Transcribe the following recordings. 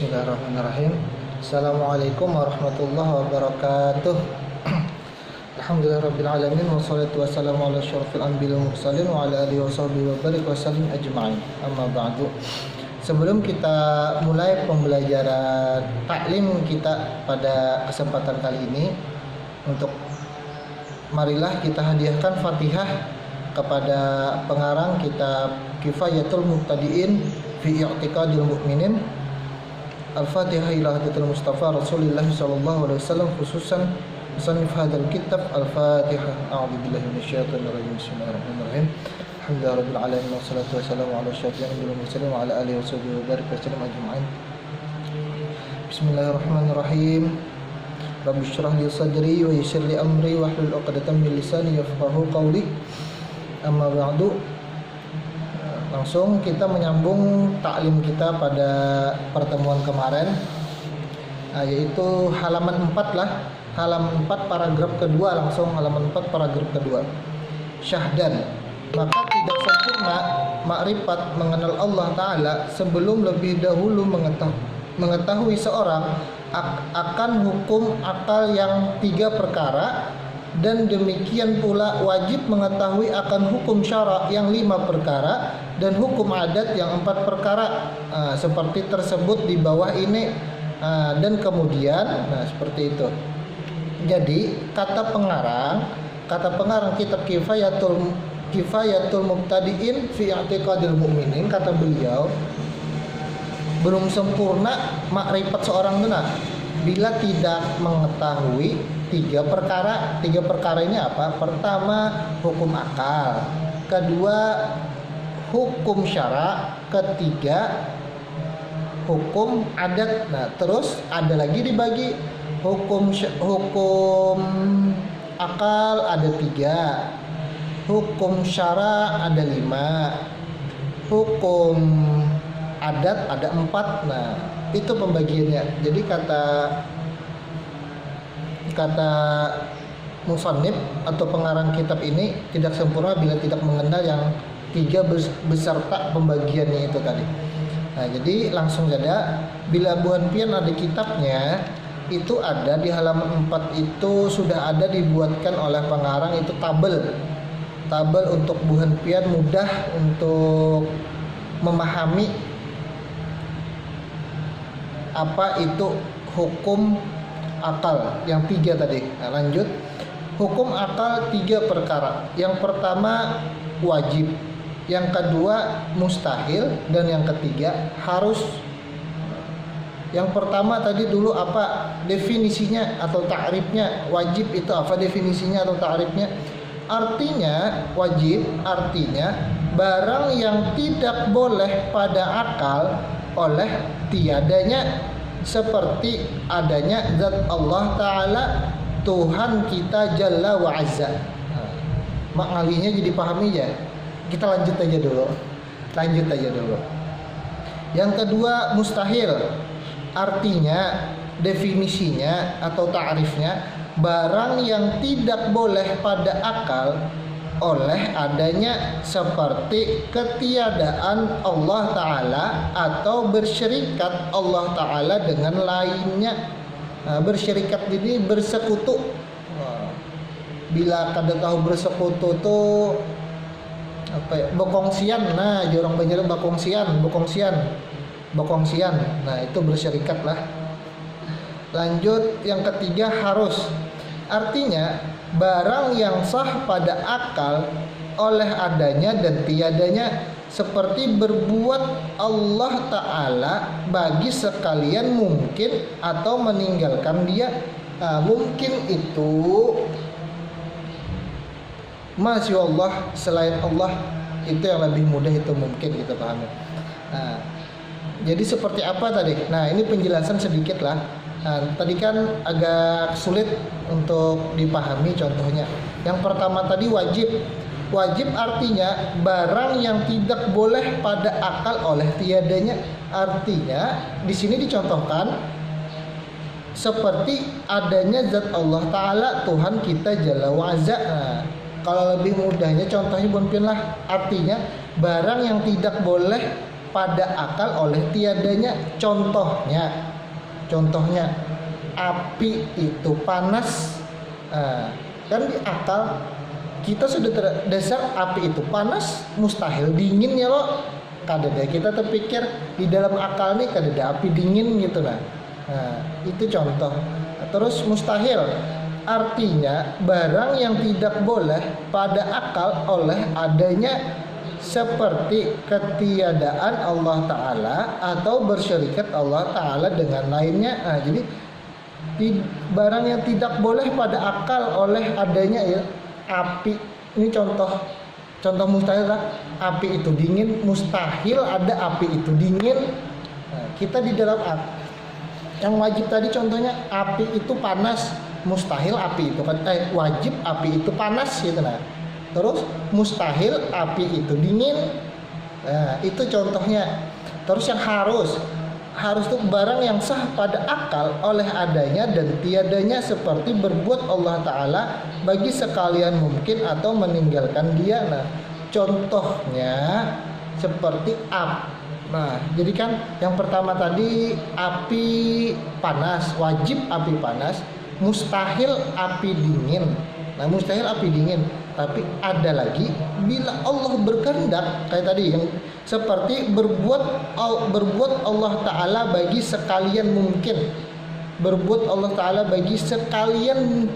Bismillahirrahmanirrahim. Assalamualaikum warahmatullahi wabarakatuh. Alhamdulillahirabbil alamin wassalatu wassalamu ala asyrofil anbiya'i wal mursalin wa ala alihi washabbihi wa barik wasallim ajma'in. Amma ba'du. Sebelum kita mulai pembelajaran taklim kita pada kesempatan kali ini, marilah kita hadiahkan Fatihah kepada pengarang kitab Kifayatul Muqtadiin fi I'tiqadil Mu'minin, Al-Fatihah ila hadiyatul Mustafa Rasulullah sallallahu alaihi wasallam, khususan musannif hadzal kitab Al-Fatihah. A'udzu billahi minasyaitonir rajim. Bismillahirrahmanirrahim. Alhamdulillahirabbil alamin wassalatu wassalamu ala asyrofil anbiya'i wal mursalin wa ala alihi washabbihi wa barik wasallam ajma'in. Bismillahirrahmanirrahim. Rabbi shrah li sadri wa yassir li amri wahlul 'uqdatam min lisani yafqahu qawli. Amma ba'du. Langsung kita menyambung taklim kita pada pertemuan kemarin, yaitu halaman 4 lah. Halaman 4 paragraf kedua, langsung halaman 4 paragraf kedua. Syahdan, maka tidak sempurna makrifat mengenal Allah Ta'ala sebelum lebih dahulu mengetahui seorang akan hukum akal yang 3 perkara, dan demikian pula wajib mengetahui akan hukum syara yang 5 perkara dan hukum adat yang 4 perkara, seperti tersebut di bawah ini, dan kemudian seperti itu. Jadi kata pengarang kitab Kifayatul Muqtadiin fi I'tiqadil Mu'minin, kata beliau, belum sempurna makrifat seorang benar bila tidak mengetahui 3 perkara. 3 perkara ini apa? Pertama, hukum akal. Kedua, hukum syara. Ketiga, hukum adat. Nah, terus ada lagi dibagi. Hukum akal ada 3, hukum syara ada 5, hukum adat ada 4. Nah, itu pembagiannya. Jadi kata musannif atau pengarang kitab ini tidak sempurna bila tidak mengenal yang 3 beserta pembagiannya itu tadi. Nah, jadi langsung saja, bila buhan pian ada kitabnya, itu ada di halaman 4 itu sudah ada dibuatkan oleh pengarang itu tabel untuk buhan pian mudah untuk memahami apa itu hukum akal yang 3 tadi. Nah, lanjut, hukum akal 3 perkara. Yang pertama wajib, yang kedua mustahil, dan yang ketiga harus. Yang pertama tadi dulu apa definisinya atau ta'rifnya? Wajib itu apa definisinya atau ta'rifnya? Artinya, wajib artinya barang yang tidak boleh pada akal oleh tiadanya, seperti adanya zat Allah Ta'ala, Tuhan kita Jalla wa Azza. Maknalinya jadi pahami ya. Kita lanjut aja dulu. Yang kedua mustahil. Artinya, definisinya atau ta'rifnya, barang yang tidak boleh pada akal oleh adanya, seperti ketiadaan Allah Ta'ala atau bersyirikat Allah Ta'ala dengan lainnya. Bersyirikat ini bersekutu. Bila kada tahu bersekutu tuh apa ya? Bekongsian. Nah, jorong banyak bekongsian. Nah, itu bersyirikat lah. Lanjut, yang ketiga harus. Artinya barang yang sah pada akal oleh adanya dan tiadanya, seperti berbuat Allah Ta'ala bagi sekalian mungkin atau meninggalkan dia. Mungkin itu masya Allah, selain Allah, itu yang lebih mudah, itu mungkin kita pahami. Jadi seperti apa tadi? Nah, ini penjelasan sedikit lah. Nah, tadi kan agak sulit untuk dipahami contohnya. Yang pertama tadi wajib. Wajib artinya barang yang tidak boleh pada akal oleh tiadanya. Artinya di sini dicontohkan seperti adanya zat Allah Ta'ala, Tuhan kita Jalla wa Azza. Nah, kalau lebih mudahnya contohnya bonpin lah. Artinya barang yang tidak boleh pada akal oleh tiadanya contohnya api itu panas. Kan di akal kita sudah terdasar api itu panas mustahil dingin ya lo. Kadada kita terpikir di dalam akal nih kadada api dingin gitu nah. Itu contoh. Terus mustahil artinya barang yang tidak boleh pada akal oleh adanya seperti ketiadaan Allah Ta'ala atau bersyirikat Allah Ta'ala dengan lainnya. Jadi barang yang tidak boleh pada akal oleh adanya ya api. Ini contoh mustahil lah. Api itu dingin, mustahil ada api itu dingin. Kita di dalam yang wajib tadi contohnya api itu panas, mustahil api itu kan wajib api itu panas gitu nah. Terus mustahil api itu dingin. Itu contohnya. Terus yang harus itu barang yang sah pada akal oleh adanya dan tiadanya seperti berbuat Allah Ta'ala bagi sekalian mungkin atau meninggalkan dia. Nah contohnya seperti api. Nah jadi kan yang pertama tadi api panas, wajib api panas, mustahil api dingin. Nah mustahil api dingin. Tapi ada lagi bila Allah berkehendak kayak tadi yang seperti berbuat Allah Ta'ala bagi sekalian mungkin, berbuat Allah Ta'ala bagi sekalian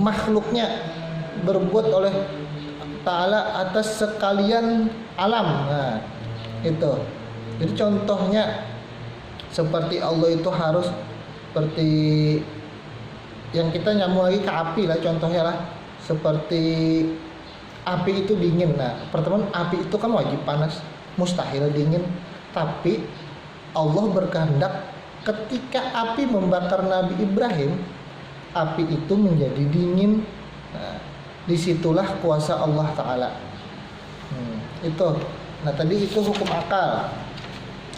makhluknya, berbuat oleh Ta'ala atas sekalian alam. Nah itu jadi contohnya seperti Allah itu harus seperti yang kita nyambung lagi ke api lah contohnya lah. Seperti api itu dingin. Nah, pertemuan api itu kan wajib panas, mustahil dingin. Tapi Allah berkehendak ketika api membakar Nabi Ibrahim, api itu menjadi dingin. Nah, disitulah kuasa Allah Ta'ala. Itu. Nah, tadi itu hukum akal.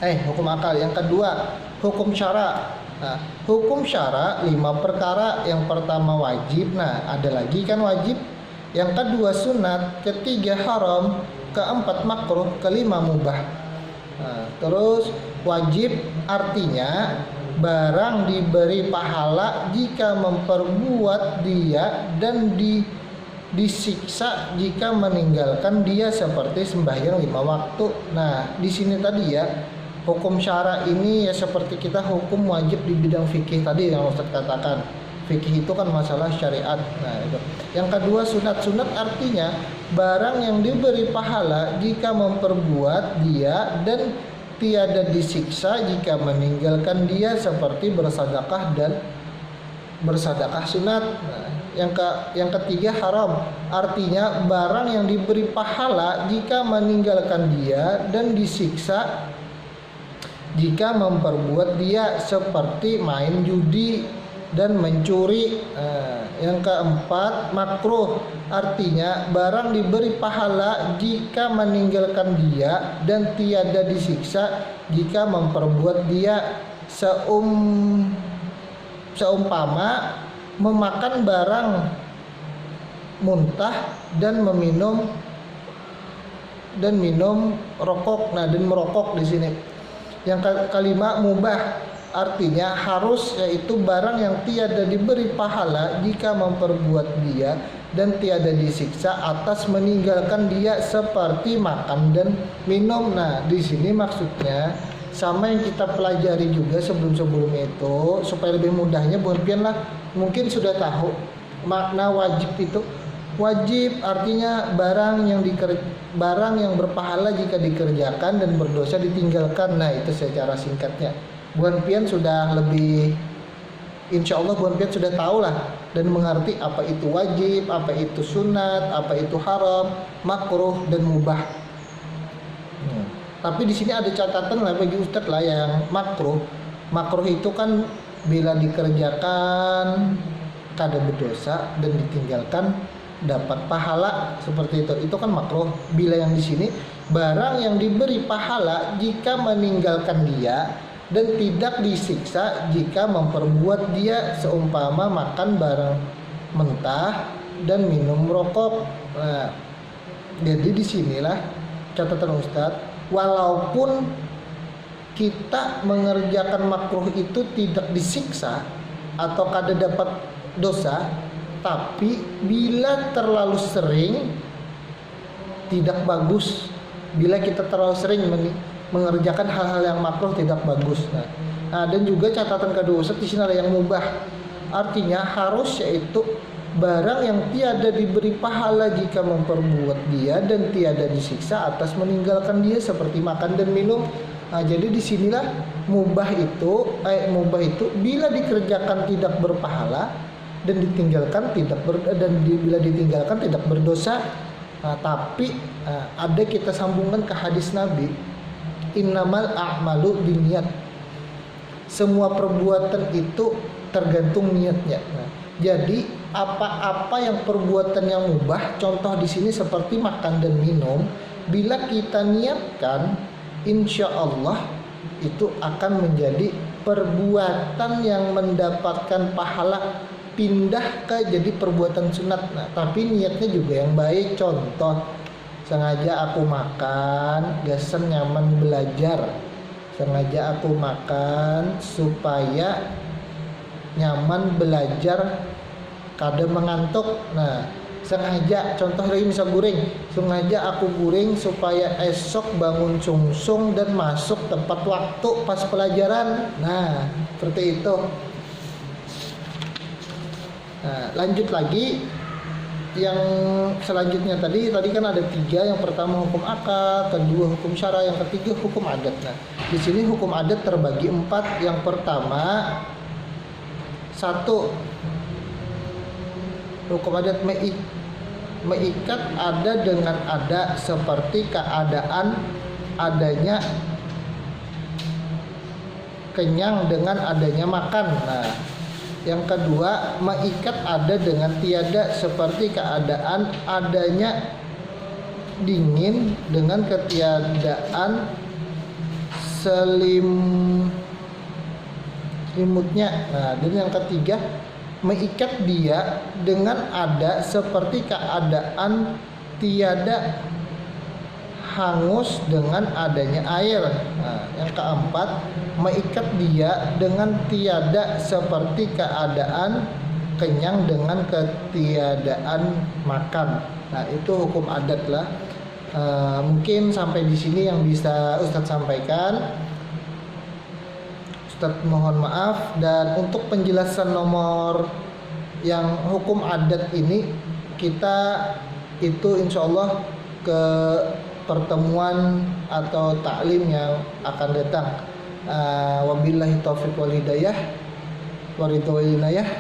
Hukum akal. Yang kedua, hukum syara. Nah, hukum syara 5 perkara. Yang pertama wajib. Nah, ada lagi kan wajib. Yang kedua sunat, ketiga haram, keempat makruh, kelima mubah. Nah, terus wajib artinya barang diberi pahala jika memperbuat dia dan disiksa jika meninggalkan dia seperti sembahyang 5 waktu. Nah, di sini tadi ya hukum syara ini ya seperti kita hukum wajib di bidang fikih tadi yang Ustaz katakan. Fikih itu kan masalah syariat. Nah, itu. Yang kedua sunat artinya barang yang diberi pahala jika memperbuat dia dan tiada disiksa jika meninggalkan dia seperti bersedekah dan bersedekah sunat. Nah, yang ketiga haram artinya barang yang diberi pahala jika meninggalkan dia dan disiksa jika memperbuat dia seperti main judi dan mencuri. Yang keempat makruh artinya barang diberi pahala jika meninggalkan dia dan tiada disiksa jika memperbuat dia seumpama memakan barang muntah dan minum rokok. Nah, dan merokok di sini. Yang kelima mubah artinya harus, yaitu barang yang tiada diberi pahala jika memperbuat dia dan tiada disiksa atas meninggalkan dia seperti makan dan minum. Nah, di sini maksudnya sama yang kita pelajari juga sebelum-sebelumnya itu supaya lebih mudahnya Bonpian lah mungkin sudah tahu makna wajib itu. Wajib artinya barang yang berpahala jika dikerjakan dan berdosa ditinggalkan. Nah, itu secara singkatnya. Buan Pian sudah lebih, insya Allah Buan Pian sudah tahu lah dan mengerti apa itu wajib, apa itu sunat, apa itu haram, makruh dan mubah. Tapi di sini ada catatan lah bagi Ustadz lah yang makruh. Makruh itu kan bila dikerjakan kada berdosa dan ditinggalkan dapat pahala seperti itu. Itu kan makruh. Bila yang di sini barang yang diberi pahala jika meninggalkan dia dan tidak disiksa jika memperbuat dia seumpama makan barang mentah dan minum rokok. Nah, jadi disinilah catatan Ustadz walaupun kita mengerjakan makruh itu tidak disiksa atau kada dapat dosa, tapi bila terlalu sering tidak bagus. Bila kita terlalu sering mengerjakan hal-hal yang makruh tidak bagus. Nah, dan juga catatan kedua Ustaz, di sini ada yang mubah. Artinya harus, yaitu barang yang tiada diberi pahala jika memperbuat dia dan tiada disiksa atas meninggalkan dia, seperti makan dan minum. Nah, jadi disinilah mubah itu bila dikerjakan tidak berpahala dan ditinggalkan bila ditinggalkan tidak berdosa. Nah, tapi ada kita sambungkan ke hadis Nabi, innamal a'malu binniyat. Semua perbuatan itu tergantung niatnya. Nah, jadi apa-apa yang perbuatan yang mubah, contoh di sini seperti makan dan minum, bila kita niatkan, insya Allah itu akan menjadi perbuatan yang mendapatkan pahala, pindah ke jadi perbuatan sunat. Nah, tapi niatnya juga yang baik. Contoh, sengaja aku makan gasan nyaman belajar, sengaja aku makan supaya nyaman belajar kada mengantuk. Nah, sengaja, contoh lagi misal guring, sengaja aku guring supaya esok bangun sungsung dan masuk tepat waktu pas pelajaran. Nah, seperti itu. Nah, lanjut lagi yang selanjutnya tadi kan ada 3. Yang pertama hukum akad, kedua hukum syara, yang ketiga hukum adat. Nah, di sini hukum adat terbagi 4. Yang pertama, 1, hukum adat meikat ada dengan ada, seperti keadaan adanya kenyang dengan adanya makan. Nah, yang kedua, meikat ada dengan tiada, seperti keadaan adanya dingin dengan ketiadaan selimutnya. Nah, dan yang ketiga, meikat dia dengan ada, seperti keadaan tiada hangus dengan adanya air. Nah, yang keempat, meikat dia dengan tiada, seperti keadaan kenyang dengan ketiadaan makan. Nah, itu hukum adat lah. Mungkin sampai di sini yang bisa Ustadz sampaikan. Ustadz mohon maaf, dan untuk penjelasan nomor yang hukum adat ini kita itu insya Allah ke pertemuan atau taklim yang akan datang. Wabillahi taufiq wal hidayah.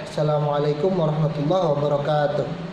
Assalamualaikum warahmatullahi wabarakatuh.